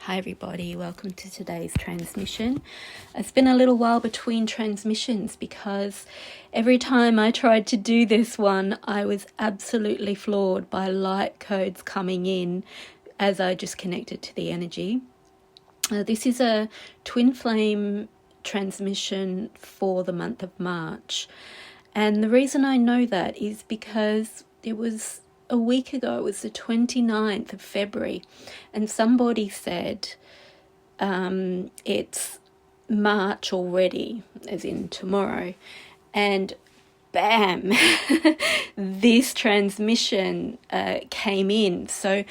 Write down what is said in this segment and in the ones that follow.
Hi everybody, welcome to today's transmission. It's been a little while between transmissions because every time I tried to do this one, I was absolutely floored by light codes coming in as I just connected to the energy. This is a twin flame transmission for the month of March. And the reason I know that is because it was a week ago, it was the 29th of February, and somebody said it's March already, as in tomorrow, and bam, this transmission came in. So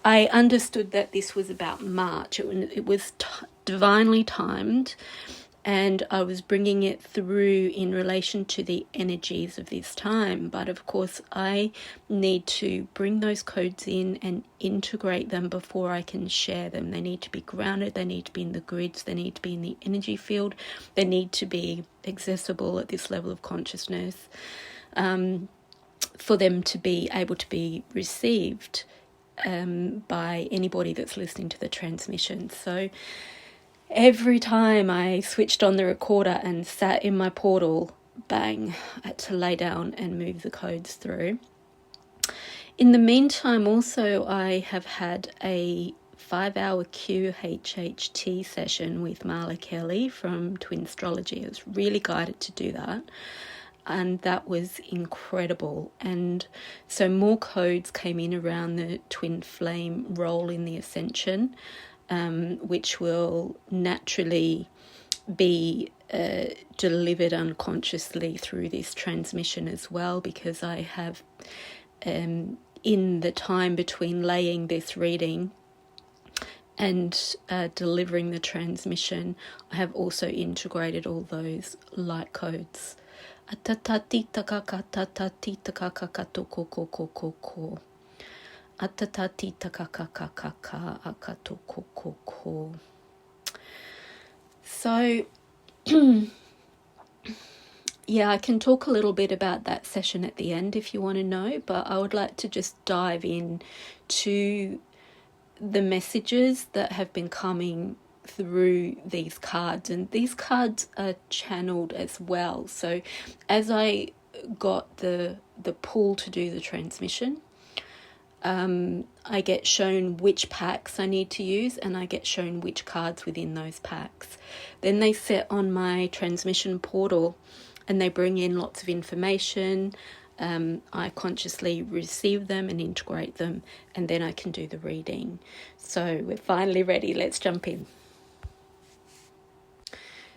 I understood that this was about March. It was divinely timed, and I was bringing it through in relation to the energies of this time. But of course, I need to bring those codes in and integrate them before I can share them. They need to be grounded, they need to be in the grids, they need to be in the energy field, they need to be accessible at this level of consciousness for them to be able to be received by anybody that's listening to the transmission. So every time I switched on the recorder and sat in my portal, bang, I had to lay down and move the codes through. In the meantime, also, I have had a 5-hour QHHT session with Marla Kelly from Twinstrology. I was really guided to do that, and that was incredible. And so more codes came in around the twin flame role in the ascension, which will naturally be delivered unconsciously through this transmission as well, because I have, in the time between laying this reading and delivering the transmission, I have also integrated all those light codes. So, yeah, I can talk a little bit about that session at the end if you want to know, but I would like to just dive in to the messages that have been coming through these cards, and these cards are channeled as well. So as I got the pull to do the transmission, I get shown which packs I need to use, and I get shown which cards within those packs. Then they sit on my transmission portal and they bring in lots of information. I consciously receive them and integrate them, and then I can do the reading. So we're finally ready. Let's jump in.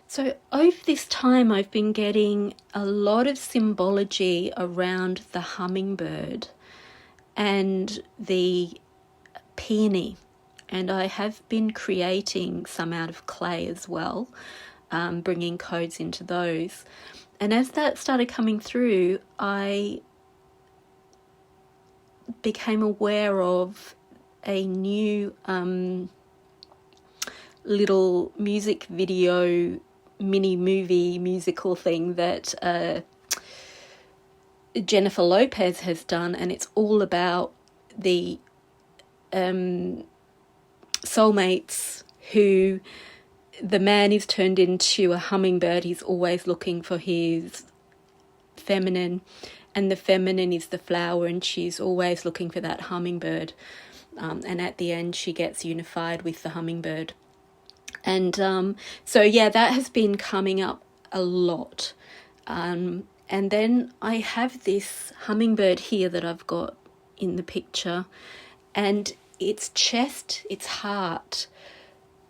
So over this time, I've been getting a lot of symbology around the hummingbird and the peony, and I have been creating some out of clay as well, bringing codes into those. And as that started coming through, I became aware of a new little music video, mini movie musical thing that Jennifer Lopez has done, and it's all about the soulmates who the man is turned into a hummingbird. He's always looking for his feminine, and the feminine is the flower, and she's always looking for that hummingbird. And at the end, she gets unified with the hummingbird. And so, yeah, that has been coming up a lot. And then I have this hummingbird here that I've got in the picture, and its chest, its heart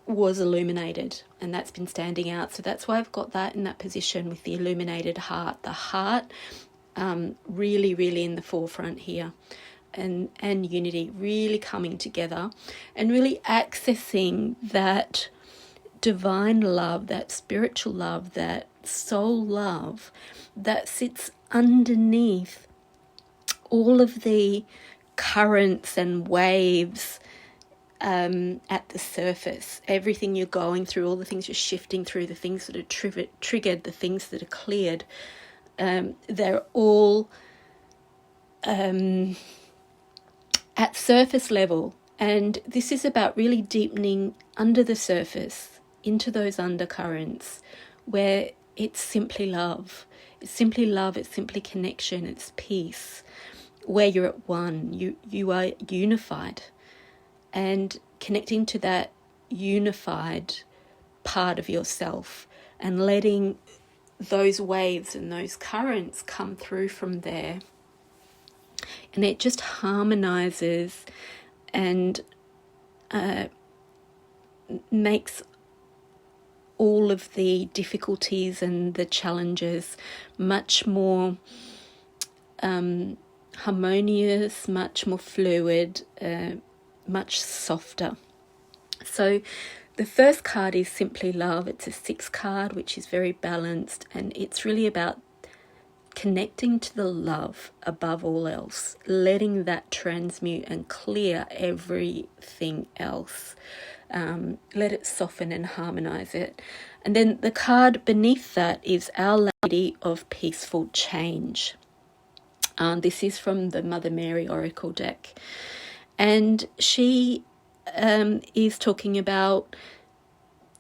was illuminated, and that's been standing out. So that's why I've got that in that position with the illuminated heart. The heart really, really in the forefront here, and unity really coming together and really accessing that divine love, that spiritual love, that soul love that sits underneath all of the currents and waves at the surface. Everything you're going through, all the things you're shifting through, the things that are triggered, the things that are cleared, they're all at surface level, And this is about really deepening under the surface, into those undercurrents, where it's simply love. It's simply love, it's simply connection, it's peace, where you're at one, you are unified. And connecting to that unified part of yourself and letting those waves and those currents come through from there. And it just harmonizes and makes all of the difficulties and the challenges much more harmonious, much more fluid, much softer. So the first card is Simply Love. It's a 6 card, which is very balanced, and it's really about connecting to the love above all else, letting that transmute and clear everything else. Let it soften and harmonize it. And then the card beneath that is Our Lady of Peaceful Change. This is from the Mother Mary Oracle deck. And she is talking about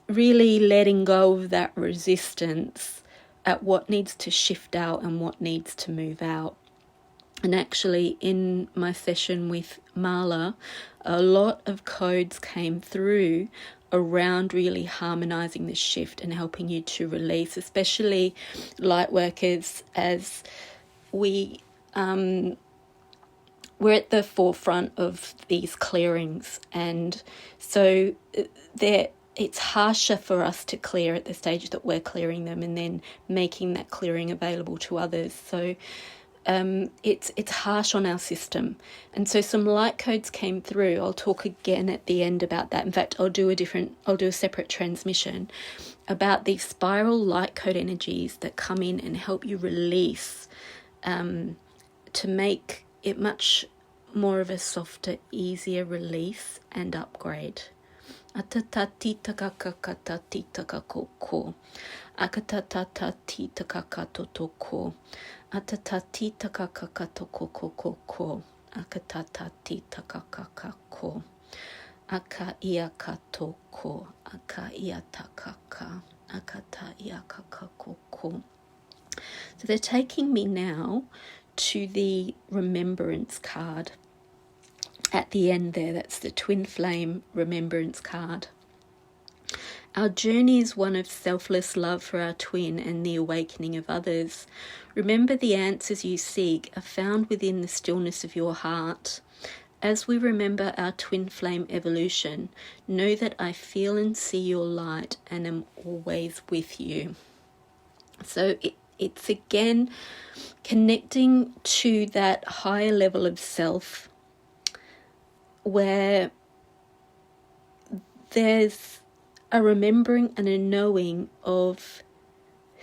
really letting go of that resistance at what needs to shift out and what needs to move out. And actually, in my session with Marla, a lot of codes came through around really harmonizing the shift and helping you to release, especially light workers, as we're at the forefront of these clearings. And so it's harsher for us to clear at the stage that we're clearing them and then making that clearing available to others. So it's harsh on our system. And so some light codes came through. I'll talk again at the end about that. In fact, I'll do a separate transmission about these spiral light code energies that come in and help you release, to make it much more of a softer, easier release and upgrade. Atatatita kakakatita kakoko. Akatatata kakatotoko. Atatatita kakakatokokoko. Akatatita kakakako. Akaiakatoko. Akaiatakaka. Akataiakakako. So they're taking me now to the remembrance card. At the end there, that's the Twinflame remembrance card. Our journey is one of selfless love for our twin and the awakening of others. Remember, the answers you seek are found within the stillness of your heart. As we remember our twin flame evolution, know that I feel and see your light and am always with you. So it's again connecting to that higher level of self, where there's a remembering and a knowing of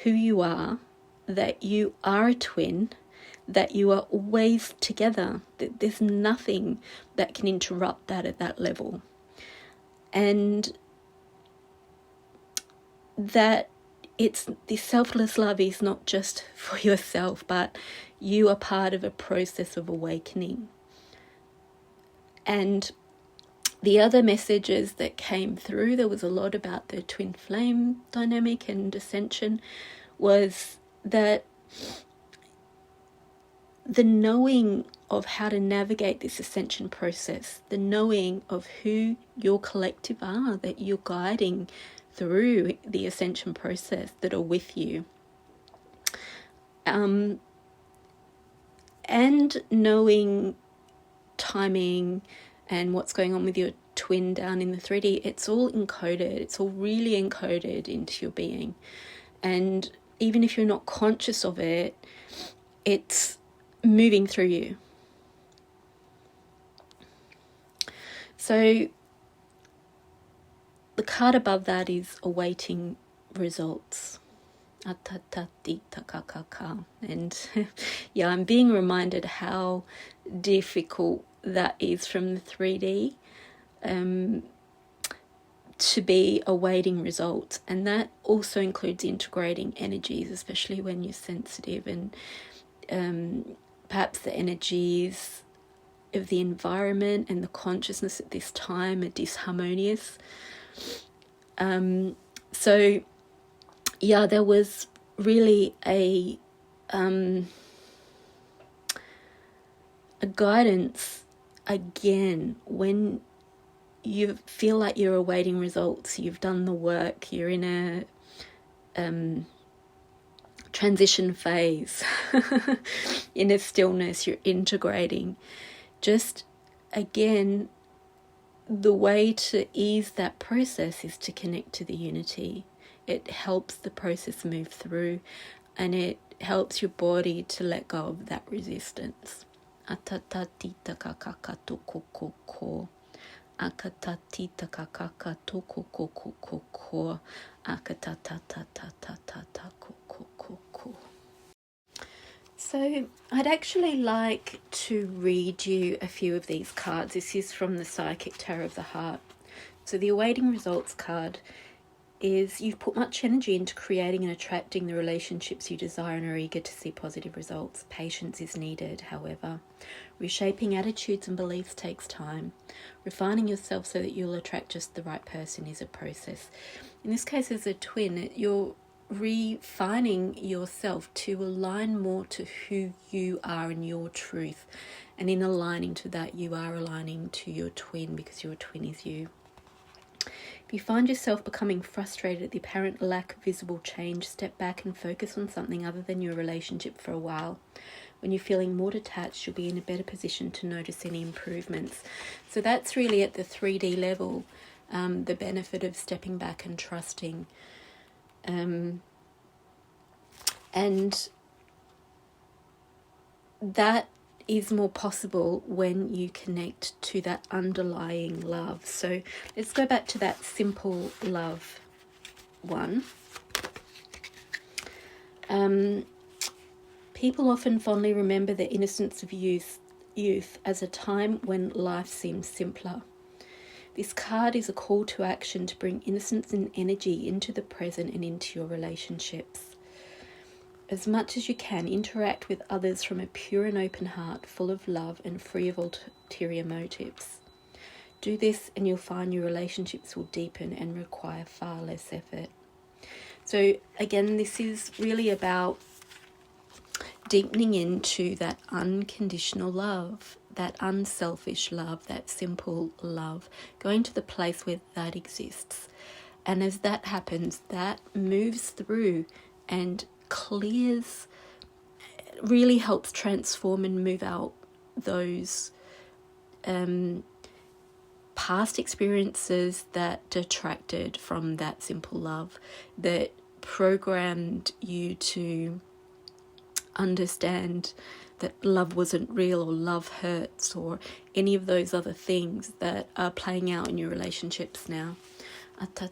who you are, that you are a twin, that you are always together, that there's nothing that can interrupt that at that level. And that it's the selfless love is not just for yourself, but you are part of a process of awakening. And the other messages that came through, there was a lot about the twin flame dynamic and ascension, was that the knowing of how to navigate this ascension process, the knowing of who your collective are, that you're guiding through the ascension process, that are with you. And knowing timing and what's going on with your twin down in the 3D, it's all encoded. It's all really encoded into your being. And even if you're not conscious of it, it's moving through you. So the card above that is awaiting results. And yeah, I'm being reminded how difficult that is from the 3D, to be awaiting results. And that also includes integrating energies, especially when you're sensitive, and perhaps the energies of the environment and the consciousness at this time are disharmonious. So yeah, there was really a guidance again when you feel like you're awaiting results, you've done the work, you're in a transition phase, in a stillness, you're integrating. Just again, the way to ease that process is to connect to the unity. It helps the process move through, and it helps your body to let go of that resistance. Atatatita kakaka tokokoko. Akatatita kakaka tokokokoko. Akatatatatata kokokoko. So I'd actually like to read you a few of these cards. This is from the Psychic Tarot of the Heart. So the awaiting results card is you've put much energy into creating and attracting the relationships you desire and are eager to see positive results. Patience is needed, however. Reshaping attitudes and beliefs takes time. Refining yourself so that you'll attract just the right person is a process. In this case, as a twin, you're refining yourself to align more to who you are and your truth. And in aligning to that, you are aligning to your twin, because your twin is you. If you find yourself becoming frustrated at the apparent lack of visible change, step back and focus on something other than your relationship for a while. When you're feeling more detached, you'll be in a better position to notice any improvements. So that's really at the 3D level, the benefit of stepping back and trusting. And that is more possible when you connect to that underlying love. So let's go back to that simple love one. People often fondly remember the innocence of youth as a time when life seems simpler. This card is a call to action to bring innocence and energy into the present and into your relationships. As much as you can, interact with others from a pure and open heart, full of love and free of ulterior motives. Do this and you'll find your relationships will deepen and require far less effort. So again, this is really about deepening into that unconditional love, that unselfish love, that simple love, going to the place where that exists. And as that happens, that moves through and clears, really helps transform and move out those past experiences that detracted from that simple love, that programmed you to understand that love wasn't real, or love hurts, or any of those other things that are playing out in your relationships now. So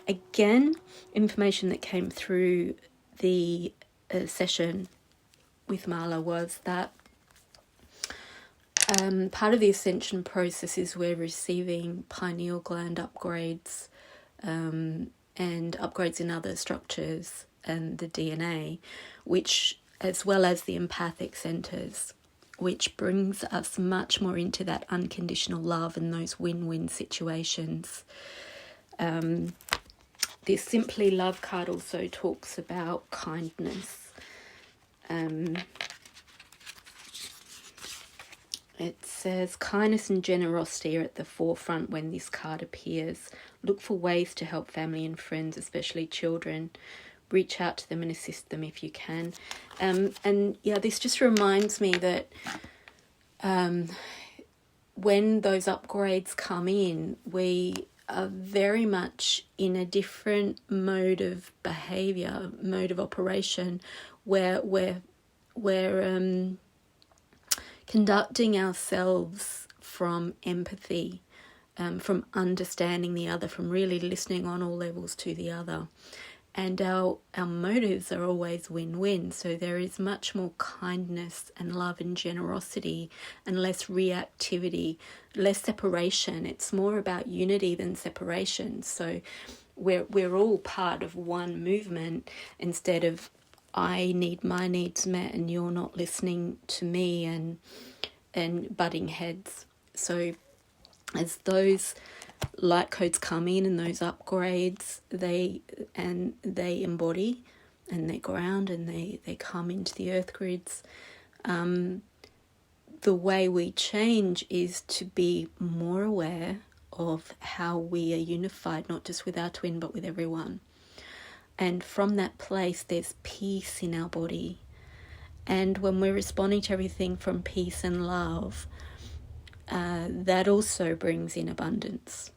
again, information that came through the session with Marla was that part of the ascension process is we're receiving pineal gland upgrades and upgrades in other structures and the DNA, which, as well as the empathic centers, which brings us much more into that unconditional love and those win-win situations. This Simply Love card also talks about kindness. It says kindness and generosity are at the forefront when this card appears. Look for ways to help family and friends, especially children. Reach out to them and assist them if you can. And yeah, this just reminds me that when those upgrades come in, we are very much in a different mode of behaviour, mode of operation, where we're conducting ourselves from empathy, from understanding the other, from really listening on all levels to the other. And our motives are always win-win. So there is much more kindness and love and generosity and less reactivity, less separation. It's more about unity than separation. So we're all part of one movement instead of I need my needs met and you're not listening to me, and butting heads. So as those light codes come in and those upgrades, they embody and they ground and they come into the earth grids. The way we change is to be more aware of how we are unified, not just with our twin, but with everyone. And from that place, there's peace in our body. And when we're responding to everything from peace and love, that also brings in abundance,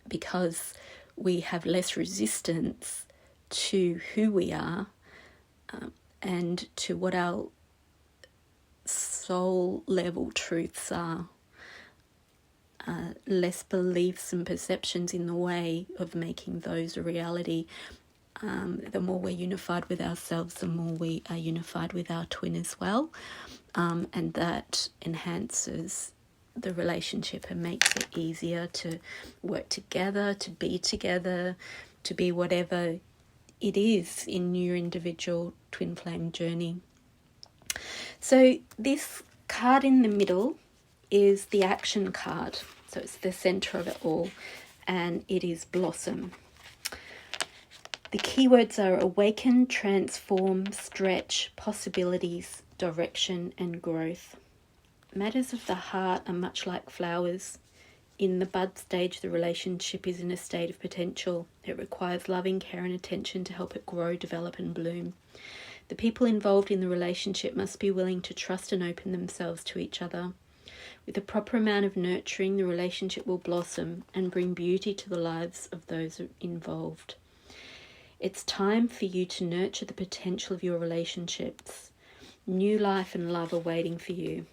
because we have less resistance to who we are, and to what our soul level truths are. Less beliefs and perceptions in the way of making those a reality. The more we're unified with ourselves, the more we are unified with our twin as well. And that enhances the relationship and makes it easier to work together, to be whatever it is in your individual twin flame journey. So this card in the middle is the action card. So it's the center of it all, and it is blossom. The keywords are awaken, transform, stretch, possibilities, direction, and growth. Matters of the heart are much like flowers. In the bud stage, the relationship is in a state of potential. It requires loving care and attention to help it grow, develop, and bloom. The people involved in the relationship must be willing to trust and open themselves to each other. With the proper amount of nurturing, the relationship will blossom and bring beauty to the lives of those involved. It's time for you to nurture the potential of your relationships. New life and love are waiting for you.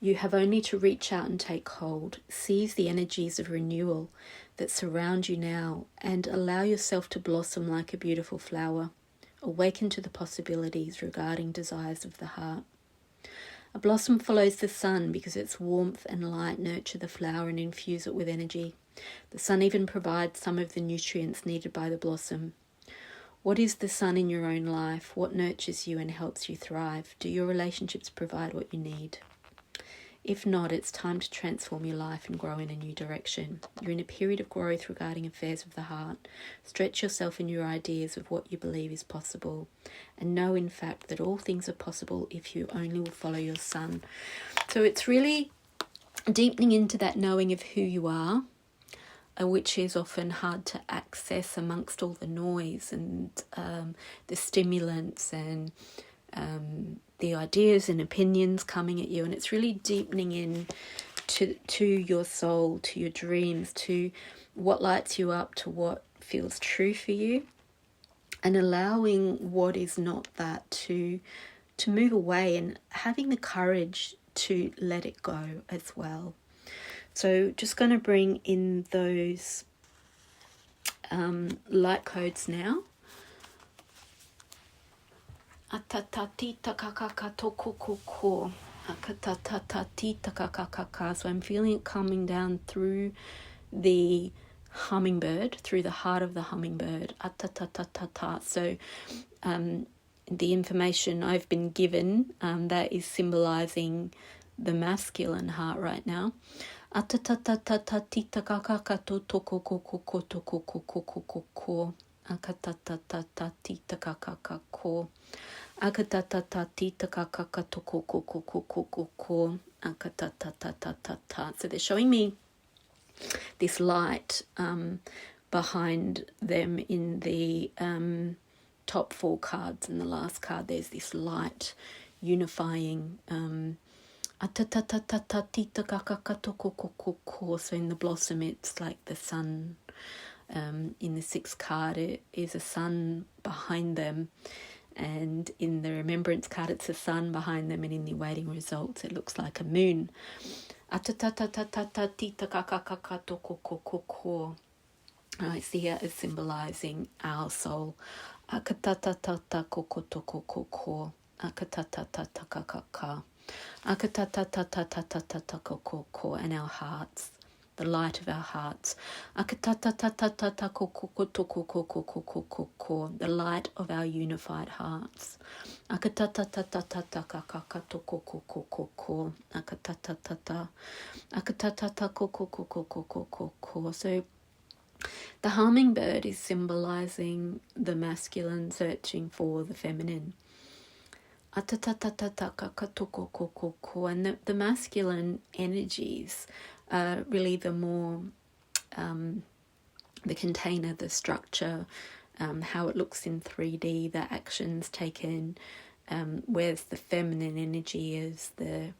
You have only to reach out and take hold. Seize the energies of renewal that surround you now and allow yourself to blossom like a beautiful flower. Awaken to the possibilities regarding desires of the heart. A blossom follows the sun because its warmth and light nurture the flower and infuse it with energy. The sun even provides some of the nutrients needed by the blossom. What is the sun in your own life? What nurtures you and helps you thrive? Do your relationships provide what you need? If not, it's time to transform your life and grow in a new direction. You're in a period of growth regarding affairs of the heart. Stretch yourself in your ideas of what you believe is possible, and know in fact that all things are possible if you only will follow your sun. So it's really deepening into that knowing of who you are, which is often hard to access amongst all the noise and the stimulants and the ideas and opinions coming at you. And it's really deepening in to your soul, to your dreams, to what lights you up, to what feels true for you, and allowing what is not that to move away, and having the courage to let it go as well. So just going to bring in those light codes now. Atatatita kakakatokokoko. Akatatatita kakakaka. So I'm feeling it coming down through the hummingbird, through the heart of the hummingbird. Atatatatata. So the information I've been given that is symbolizing the masculine heart right now. Atatatatita kakakatokokokokokokokokokokoko. Akatatatita kakakako. Akatatatita kakakatokokokokokokoko. Akatatatata. So they're showing me this light behind them in the top four cards. In the last card, there's this light unifying. So in the blossom, it's like the sun. In the sixth card, it is a sun behind them, and in the remembrance card, it's a sun behind them, and in the awaiting results, it looks like a moon. I see it as symbolizing our soul. And our hearts. the light of our hearts. The light of our unified hearts. So the hummingbird is symbolizing the masculine searching for the feminine. And the masculine energies are really the more the container, the structure, how it looks in 3D, the actions taken, whereas the feminine energy is the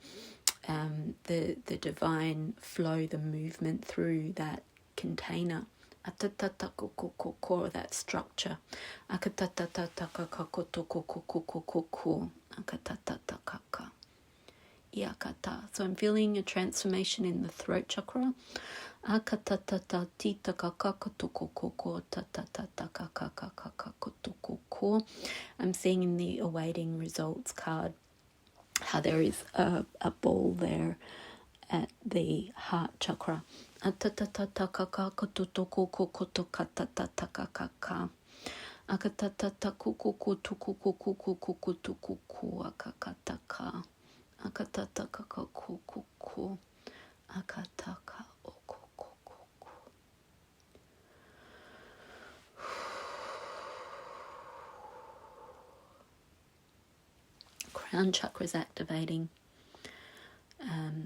divine flow, the movement through that container. That structure. So I'm feeling a transformation in the throat chakra. I'm seeing in the awaiting results card how there is a ball there at the heart chakra. Crown chakra is activating.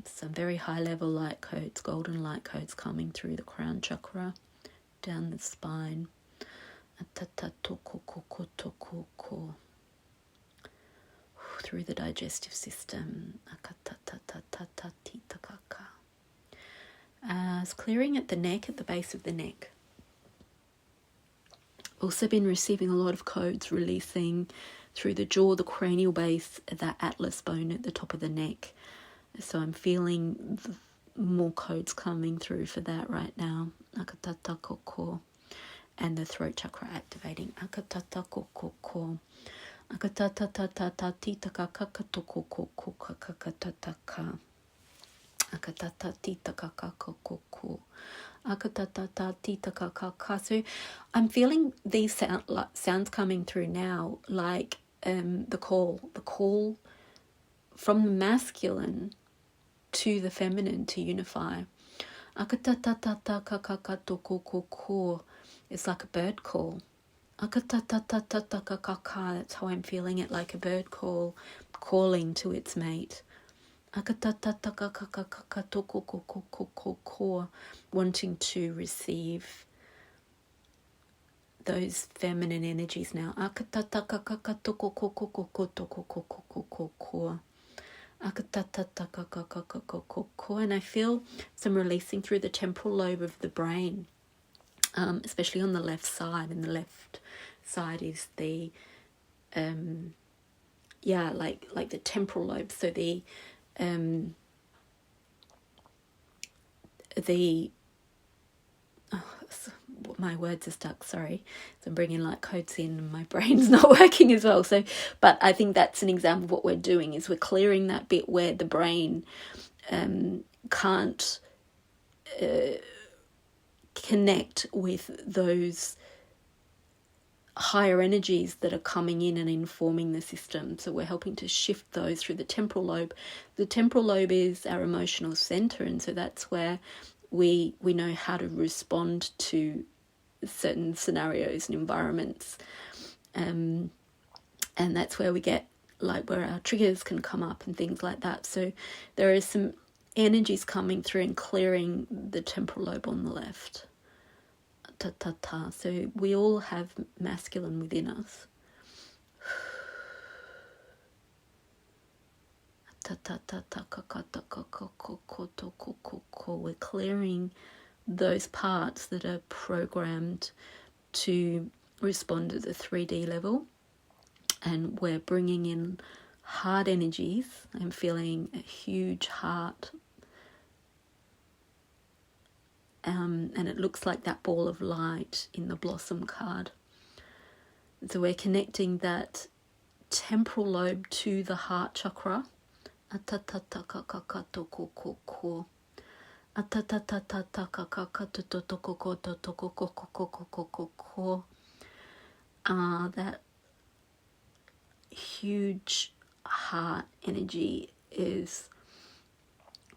Some very high level light codes, golden light codes coming through the crown chakra, down the spine. Through the digestive system. It's clearing at the neck, at the base of the neck. Also been receiving a lot of codes releasing through the jaw, the cranial base, that atlas bone at the top of the neck. So I'm feeling more codes coming through for that right now. And the throat chakra activating. So I'm feeling these sounds coming through now, like the call from the masculine to the feminine to unify. It's like a bird call. That's how I'm feeling it, like a bird call, calling to its mate. Wanting to receive those feminine energies now. And I feel some releasing through the temporal lobe of the brain, especially on the left side. And the left side is the like the temporal lobe. So my words are stuck, sorry. So I'm bringing light codes in and my brain's not working as well. So, but I think that's an example of what we're doing, is we're clearing that bit where the brain can't connect with those higher energies that are coming in and informing the system. So we're helping to shift those through the temporal lobe. The temporal lobe is our emotional center, and so that's where we know how to respond to certain scenarios and environments, and that's where we get, like, where our triggers can come up and things like that. So there are some energies coming through and clearing the temporal lobe on the left. So we all have masculine within us. We're clearing those parts that are programmed to respond at the 3D level, and we're bringing in heart energies. I'm feeling a huge heart, and it looks like that ball of light in the blossom card. So we're connecting that temporal lobe to the heart chakra. That huge heart energy is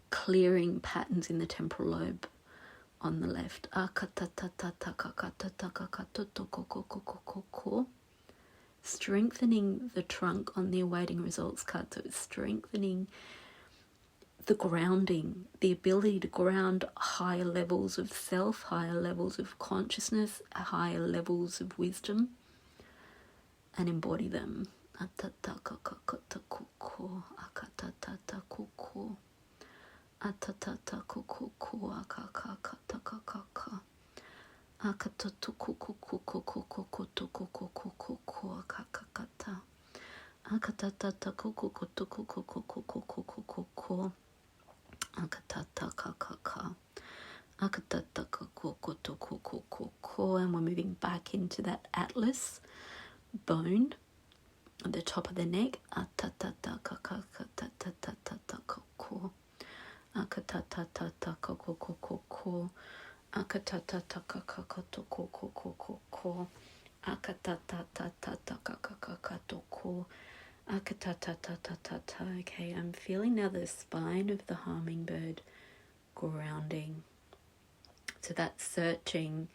clearing patterns in the temporal lobe on the left. Strengthening the trunk on the awaiting results card. So it's strengthening the grounding, the ability to ground higher levels of self, higher levels of consciousness, higher levels of wisdom, and embody them. And we're moving back into that atlas bone at the top of the neck. Okay, I'm feeling now the spine of the hummingbird grounding. So that searching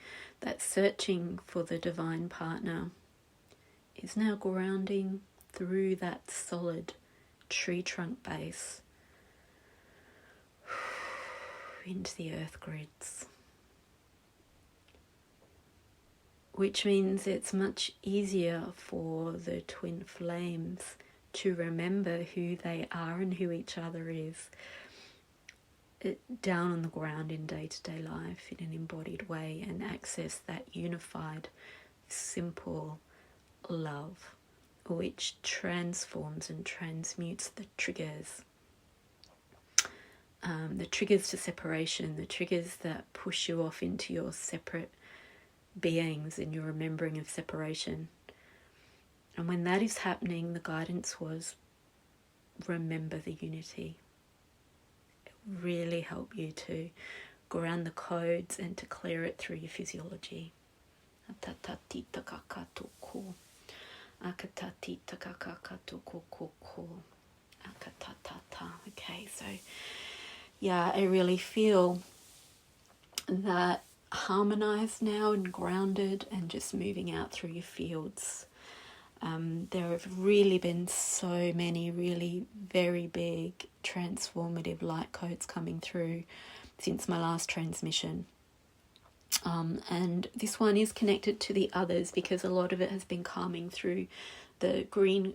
for the divine partner is now grounding through that solid tree trunk base into the earth grids, which means it's much easier for the twin flames to remember who they are and who each other is down on the ground in day-to-day life in an embodied way, and access that unified, simple love which transforms and transmutes the triggers to separation, the triggers that push you off into your separate beings and your remembering of separation. And when that is happening, the guidance was remember the unity. It really help you to ground the codes and to clear it through your physiology. Okay, so yeah, I really feel that harmonized now and grounded and just moving out through your fields. There have really been so many really very big transformative light codes coming through since my last transmission. And this one is connected to the others because a lot of it has been coming through the green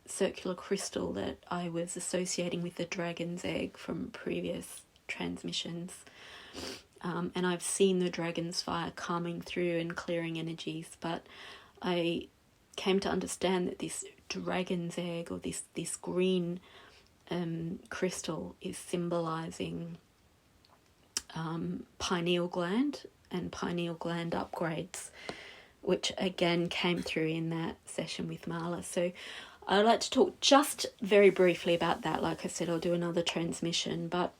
circular crystal that I was associating with the dragon's egg from previous transmissions. And I've seen the dragon's fire coming through and clearing energies, but I came to understand that this dragon's egg, or this green crystal, is symbolizing pineal gland and pineal gland upgrades, which again came through in that session with Marla. So I'd like to talk just very briefly about that. Like I said, I'll do another transmission, but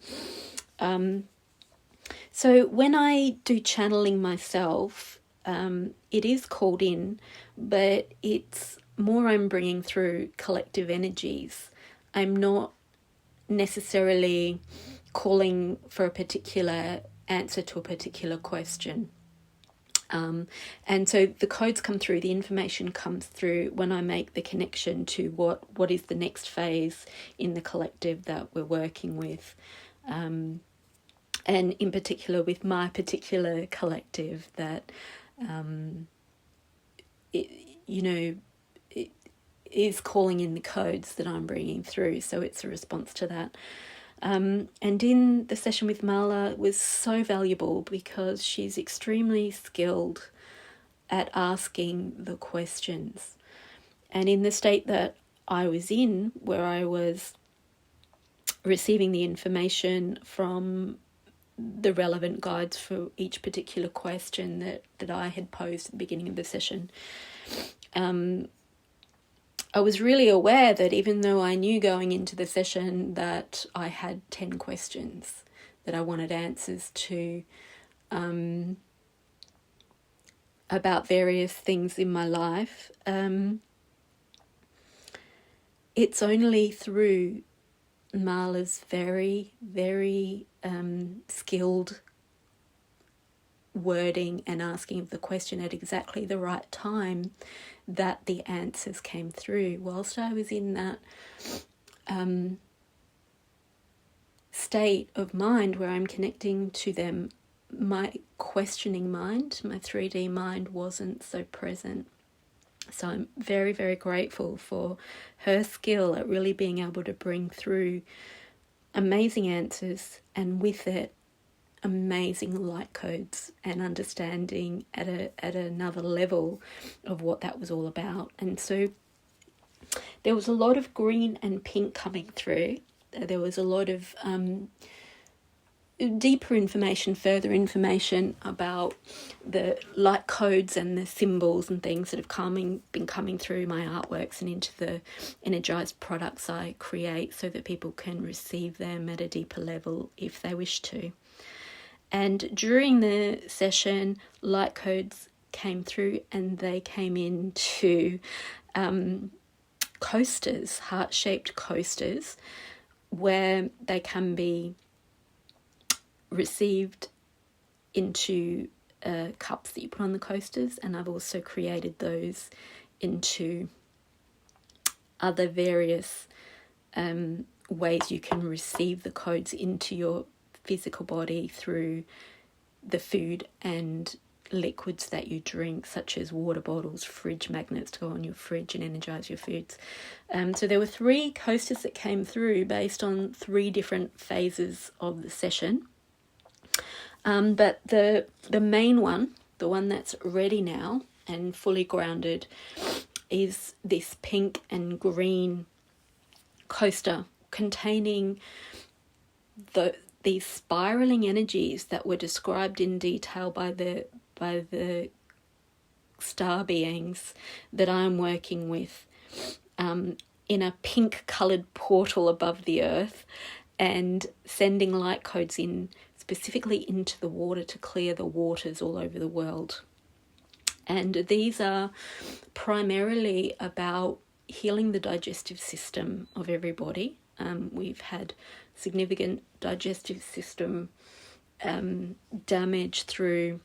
so when I do channeling myself, it is called in, but it's more I'm bringing through collective energies. I'm not necessarily calling for a particular answer to a particular question. And so the codes come through, the information comes through when I make the connection to what is the next phase in the collective that we're working with. And in particular with my particular collective that, it is calling in the codes that I'm bringing through. So it's a response to that. And in the session with Marla, it was so valuable because she's extremely skilled at asking the questions. And in the state that I was in, where I was receiving the information from the relevant guides for each particular question that I had posed at the beginning of the session, I was really aware that even though I knew going into the session that I had 10 questions that I wanted answers to about various things in my life. It's only through Marla's very, very skilled wording and asking of the question at exactly the right time that the answers came through. Whilst I was in that state of mind where I'm connecting to them, my questioning mind, my 3D mind, wasn't so present. So I'm very, very grateful for her skill at really being able to bring through amazing answers, and with it, amazing light codes and understanding at another level of what that was all about. And so there was a lot of green and pink coming through. There was a lot of deeper information, further information about the light codes and the symbols and things that have been coming through my artworks and into the energized products I create, so that people can receive them at a deeper level if they wish to. And during the session, light codes came through, and they came into coasters, heart-shaped coasters, where they can be received into cups that you put on the coasters. And I've also created those into other various ways you can receive the codes into your physical body through the food and liquids that you drink, such as water bottles, fridge magnets to go on your fridge and energize your foods. So there were 3 coasters that came through based on 3 different phases of the session. But the main one, the one that's ready now and fully grounded, is this pink and green coaster containing these spiraling energies that were described in detail by the star beings that I'm working with, in a pink coloured portal above the earth, and sending light codes in specifically into the water to clear the waters all over the world. And these are primarily about healing the digestive system of everybody. We've had significant digestive system damage through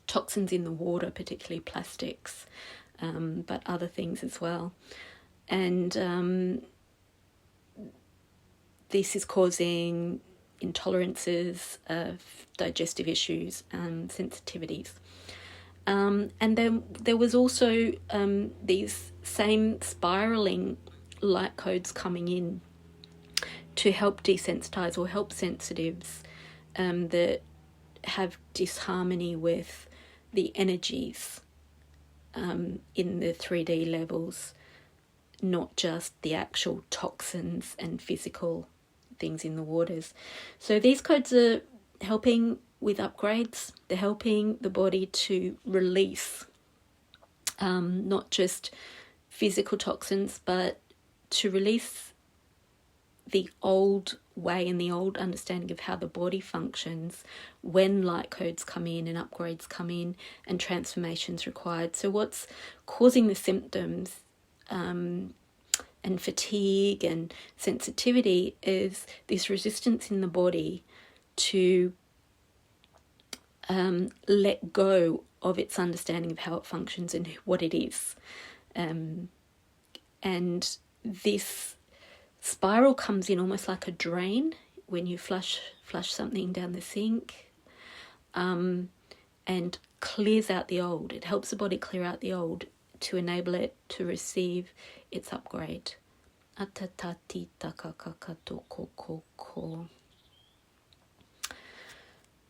toxins in the water, particularly plastics, but other things as well. And this is causing intolerances, digestive issues, sensitivities. And then there was also these same spiraling light codes coming in to help desensitize or help sensitives that have disharmony with the energies in the 3D levels, not just the actual toxins and physical things in the waters. So these codes are helping with upgrades. They're helping the body to release not just physical toxins, but to release the old way and the old understanding of how the body functions when light codes come in and upgrades come in and transformations required. So what's causing the symptoms and fatigue and sensitivity is this resistance in the body to let go of its understanding of how it functions and what it is. And this spiral comes in almost like a drain when you flush something down the sink, and clears out the old. It helps the body clear out the old to enable it to receive its upgrade.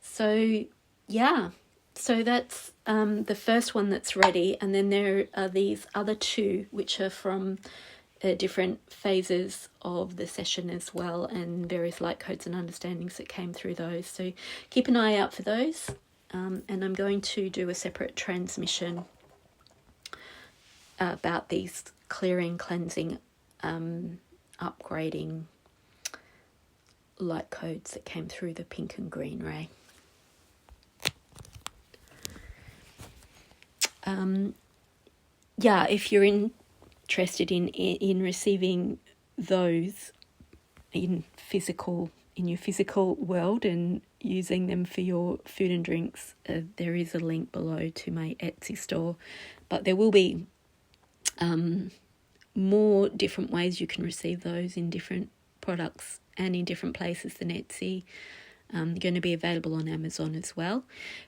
So yeah, so that's the first one that's ready, and then there are these other 2 which are from different phases of the session as well, and various light codes and understandings that came through those. So keep an eye out for those, and I'm going to do a separate transmission about these clearing, cleansing, upgrading light codes that came through the pink and green ray. If you're interested in receiving those in your physical world and using them for your food and drinks, there is a link below to my Etsy store. But there will be more different ways you can receive those in different products and in different places than Etsy. They're going to be available on Amazon as well.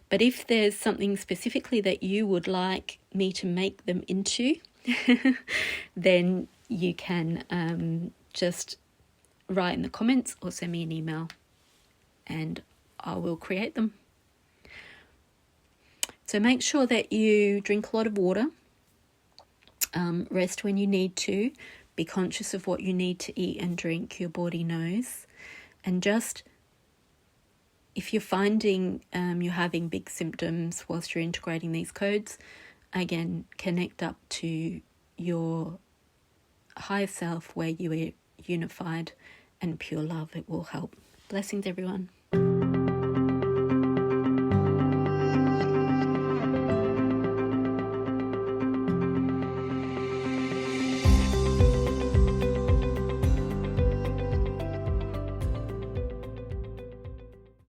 But if there's something specifically that you would like me to make them into, then you can just write in the comments or send me an email and I will create them. So make sure that you drink a lot of water, rest when you need to, be conscious of what you need to eat and drink, your body knows, and just if you're finding you're having big symptoms whilst you're integrating these codes, again, connect up to your higher self where you are unified and pure love. It will help. Blessings, everyone.